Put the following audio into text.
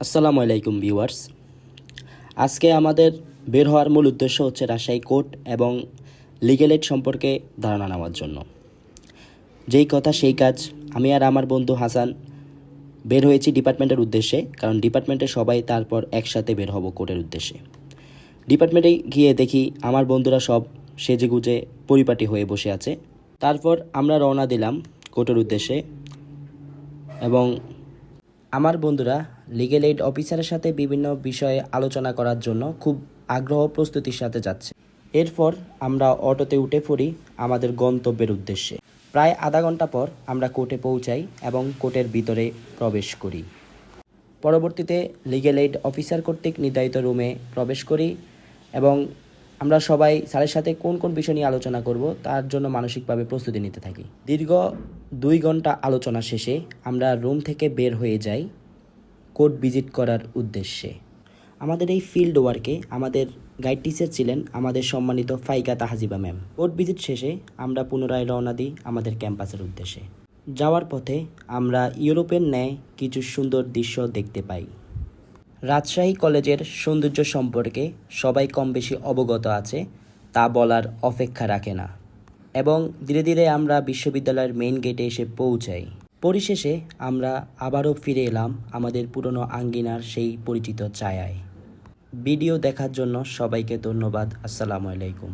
আসসালামু আলাইকুম ভিউয়ার্স। আজকে আমাদের বের হওয়ার মূল উদ্দেশ্য হচ্ছে রাজশাহী কোর্ট এবং লিগ্যাল এইড সম্পর্কে ধারণা নেওয়ার জন্য। যেই কথা সেই কাজ, আমি আর আমার বন্ধু হাসান বের হয়েছি ডিপার্টমেন্টের উদ্দেশ্যে, কারণ ডিপার্টমেন্টে সবাই তারপর একসাথে বের হব কোর্টের উদ্দেশ্যে। ডিপার্টমেন্টে গিয়ে দেখি আমার বন্ধুরা সব সেজেগুজে পরিপাটি হয়ে বসে আছে। তারপর আমরা রওনা দিলাম কোর্টের উদ্দেশ্যে এবং আমার বন্ধুরা লিগ্যাল এইড অফিসারের সাথে বিভিন্ন বিষয়ে আলোচনা করার জন্য খুব আগ্রহ প্রস্তুতির সাথে যাচ্ছে। এরপর আমরা অটোতে উঠে পড়ি আমাদের গন্তব্যের উদ্দেশ্যে। প্রায় আধা ঘন্টা পর আমরা কোর্টে পৌঁছাই এবং কোর্টের ভিতরে প্রবেশ করি। পরবর্তীতে লিগ্যাল এইড অফিসার কর্তৃক নির্ধারিত রুমে প্রবেশ করি এবং আমরা সবাই স্যারের সাথে কোন কোন বিষয় নিয়ে আলোচনা করব তার জন্য মানসিকভাবে প্রস্তুতি নিতে থাকি। দীর্ঘ 2 ঘন্টা আলোচনা শেষে আমরা রুম থেকে বের হয়ে যাই কোর্ট ভিজিট করার উদ্দেশ্যে। আমাদের এই ফিল্ড ওয়ার্কে আমাদের গাইড টিচার ছিলেন আমাদের সম্মানিত ফাইকা তাহজিবা ম্যাম। কোর্ট ভিজিট শেষে আমরা পুনরায় রওনা দিই আমাদের ক্যাম্পাসের উদ্দেশ্যে। যাওয়ার পথে আমরা ইউরোপের ন্যায় কিছু সুন্দর দৃশ্য দেখতে পাই। রাজশাহী কলেজের সৌন্দর্য সম্পর্কে সবাই কম বেশি অবগত আছে, তা বলার অপেক্ষা রাখে না। এবং ধীরে ধীরে আমরা বিশ্ববিদ্যালয়ের মেইন গেটে এসে পৌঁছাই। পরিশেষে আমরা আবারও ফিরে এলাম আমাদের পুরনো আঙ্গিনার সেই পরিচিত ছায়ায়। ভিডিও দেখার জন্য সবাইকে ধন্যবাদ। আসসালামু আলাইকুম।